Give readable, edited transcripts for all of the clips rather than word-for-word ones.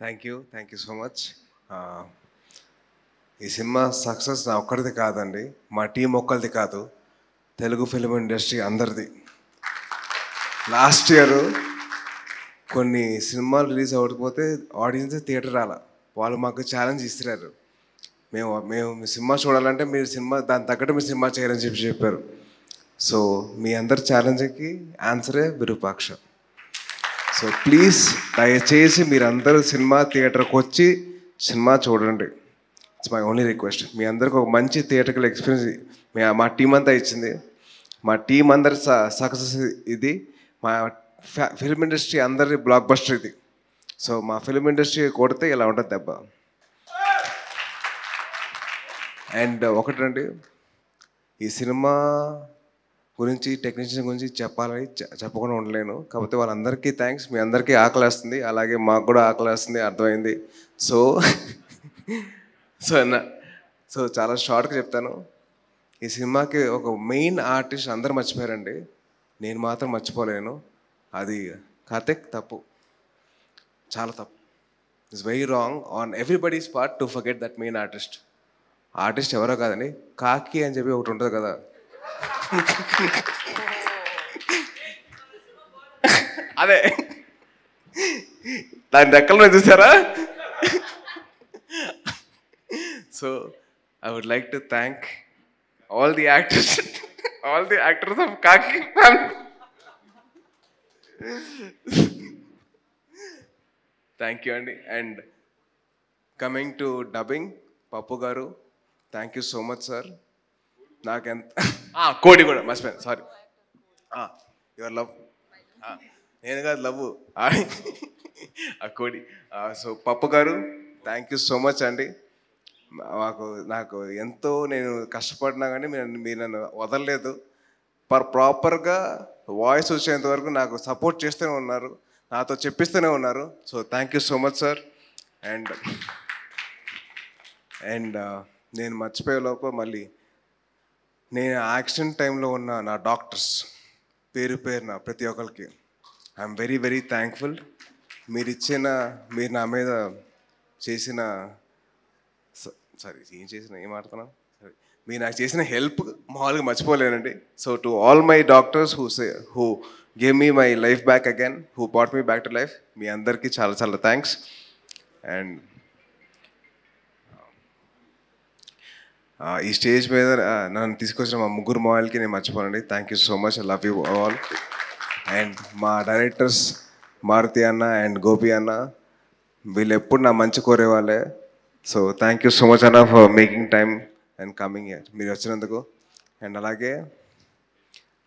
Thank you so much. ఈ cinema success నా ఒక్కరిది కాదండి, మా టీం ఒక్కరిది కాదు, తెలుగు ఫిలిం ఇండస్ట్రీ అందరిది. లాస్ట్ ఇయర్ కొన్ని సినిమాలు రిలీజ్ అవ్వకపోతే ఆడియన్స్ థియేటర్ రాల, వాళ్ళు మాకు ఛాలెంజ్ ఇస్తున్నారు. మేము మేము మీ సినిమా చూడాలంటే మీరు సినిమా దాని తగ్గట్టు మీరు సినిమా చేయాలని చెప్పారు. సో మీ అందరి ఛాలెంజ్కి ఆన్సరే విరూపాక్ష. సో ప్లీజ్ దయచేసి మీరందరూ సినిమా థియేటర్కి వచ్చి సినిమా చూడండి. It's my only request. మీ అందరికి ఒక మంచి థియేటర్కల్ ఎక్స్పీరియన్స్ మా టీం అంతా ఇచ్చింది. మా టీం అందరి సక్సెస్ ఇది. మా ఫిల్మ్ ఇండస్ట్రీ అందరి బ్లాక్ బస్టర్ ఇది. సో మా ఫిల్మ్ ఇండస్ట్రీ కొడితే ఇలా ఉంటుంది దెబ్బ. అండ్ ఒకటండి, ఈ సినిమా గురించి టెక్నీషియన్ గురించి చెప్పాలని చెప్పకుండా ఉండలేను. కాకపోతే వాళ్ళందరికీ థ్యాంక్స్. మీ అందరికీ ఆకలేస్తుంది, అలాగే మాకు కూడా ఆకలేస్తుంది, అర్థమైంది. సో సో సో చాలా షార్ట్గా చెప్తాను. ఈ సినిమాకి ఒక మెయిన్ ఆర్టిస్ట్ అందరు మర్చిపోయారండి, నేను మాత్రం మర్చిపోలేను. అది కార్తిక్ తప్పు, చాలా తప్పు. It's very wrong on everybody's part to forget that main artist. Artist ఎవరో కాదండి, కాకి అని చెప్పి ఒకటి ఉంటుంది కదా, అదే దాని రెక్కలను చూసారా? So I would like to thank all the actors of Kaki family. Thank you Andy. And coming to dubbing, Pappu garu, thank you so much sir. కోడి కూడా మర్చిపోయాను, సారీ. యువర్ లవ్, నేను కాదు లవ్, ఆ కోడి. సో పప్పు గారు thank you so much అండి. నాకు ఎంతో నేను కష్టపడినా కానీ మీరు నన్ను వదలలేదు. ప్రాపర్గా వాయిస్ వచ్చేంత వరకు నాకు సపోర్ట్ చేస్తూనే ఉన్నారు, నాతో చెప్పిస్తూనే ఉన్నారు. So thank you so much sir. And నేను మర్చిపోయే లోపల మళ్ళీ నేను యాక్సిడెంట్ టైంలో ఉన్న నా డాక్టర్స్ పేరున ప్రతి ఒక్కరికి ఐఎమ్ వెరీ వెరీ థ్యాంక్ఫుల్. మీరు నా మీద చేసిన ఏం ఆడుతున్నాను, సరే, మీరు నాకు చేసిన హెల్ప్ మామూలుగా మర్చిపోలేనండి. So to all my doctors who gave me my life back again, who bought me back to life, మీ అందరికీ చాలా చాలా థ్యాంక్స్. అండ్ ఈ స్టేజ్ మీద నన్ను తీసుకొచ్చిన మా ముగ్గురు మాయిల్కి నేను మర్చిపోనండి. Thank you so much, I love you all. And మా డైరెక్టర్స్ మారుతి అన్న అండ్ గోపి అన్న, వీళ్ళు ఎప్పుడు నా మంచి కోరేవాళ్ళే. So thank you so much అన్న for making time and coming here, మీరు వచ్చినందుకు. అండ్ అలాగే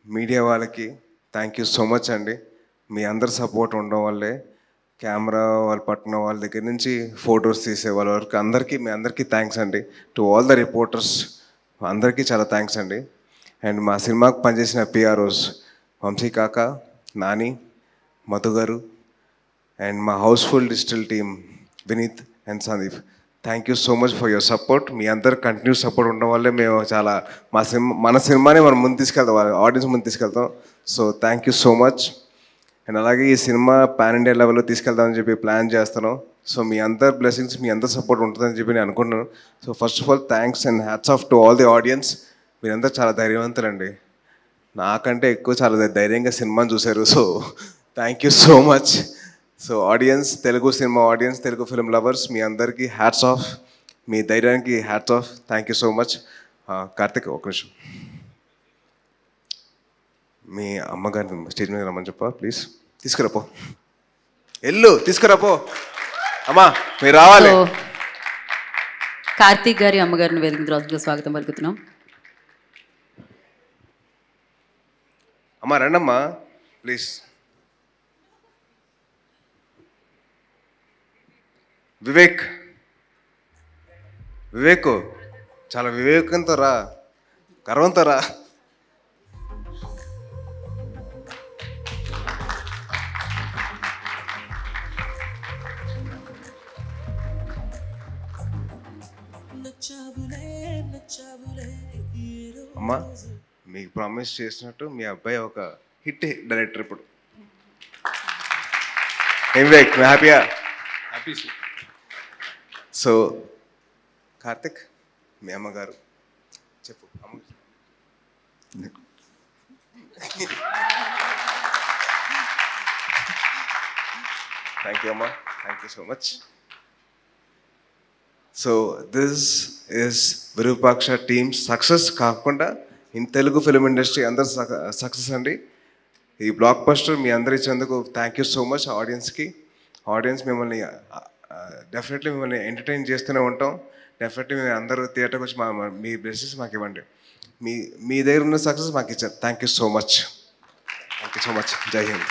మీడియా వాళ్ళకి థ్యాంక్ యూ సో మచ్ అండి. మీ అందరి సపోర్ట్ ఉండడం వల్లే కెమెరా వాళ్ళు పట్టుకున్న వాళ్ళ దగ్గర నుంచి ఫొటోస్ తీసే వాళ్ళ వరకు మీ అందరికీ థ్యాంక్స్ అండి. టు ఆల్ ద రిపోర్టర్స్ అందరికీ చాలా థ్యాంక్స్ అండి. అండ్ మా సినిమాకు పనిచేసిన పిఆర్ఓస్ వంశీ కాక, నాని, మధు గారు, అండ్ మా Housefull Digital team Vineeth and Sandeep, thank you so much for your support. మీ అందరు కంటిన్యూ సపోర్ట్ ఉండడం వల్లే మేము చాలా మన సినిమాని మనం ముందు తీసుకెళ్తాం, ఆడియన్స్ ముందు తీసుకెళ్తాం. So thank you so much. And అలాగే ఈ సినిమా పాన్ ఇండియా లెవెల్లో తీసుకెళ్తామని చెప్పి ప్లాన్ చేస్తున్నాం. సో మీ అందరి బ్లెస్సింగ్స్, మీ అందరి సపోర్ట్ ఉంటుందని చెప్పి నేను అనుకుంటున్నాను. So first of all thanks and hats off to all the audience. మీరందరూ చాలా ధైర్యవంతులండి, నాకంటే ఎక్కువ చాలా ధైర్యంగా సినిమాని చూశారు. So thank you so much. So audience, Telugu cinema audience, Telugu film lovers, మీ అందరికీ హ్యాట్స్ ఆఫ్, మీ ధైర్యానికి hats off. Thank you so much. Karthik ఒక నిమిషం, మీ అమ్మగారిని స్టేజ్ మీద రమ్మని చెప్పా ప్లీజ్. తీసుకురాపో, తీసుకురాపో అమ్మా, మీరు రావాలి. కార్తిక్ గారి అమ్మగారిని వేదిక స్వాగతం పలుకుతున్నాం. అమ్మా రండమ్మా ప్లీజ్. వివేక్ చాలా వివేకంతో రా, గర్వంతో రా. అమ్మా మీకు ప్రామిస్ చేసినట్టు మీ అబ్బాయి ఒక హిట్ డైరెక్టర్ ఇప్పుడు. ఏం వివేక్, హ్యాపీయా? హ్యాపీ. సో కార్తిక్, మీ అమ్మగారు చెప్పు. థ్యాంక్ యూ అమ్మా, thank you so much. So this is Virupaksha team success కాకుండా ఇన్ తెలుగు ఫిలిం ఇండస్ట్రీ అందరు సక్సెస్ అండి. ఈ బ్లాక్ బస్టర్ మీ అందరు ఇచ్చేందుకు thank you so much. Audience మిమ్మల్ని డెఫినెట్లీ మిమ్మల్ని ఎంటర్టైన్ చేస్తూనే ఉంటాం. డెఫినెట్లీ మేము అందరూ థియేటర్కి వచ్చి మీ బ్లెస్సింగ్స్ మాకు ఇవ్వండి. మీ దగ్గర ఉన్న సక్సెస్ మాకు ఇచ్చారు. Thank you so much. జై హింద్.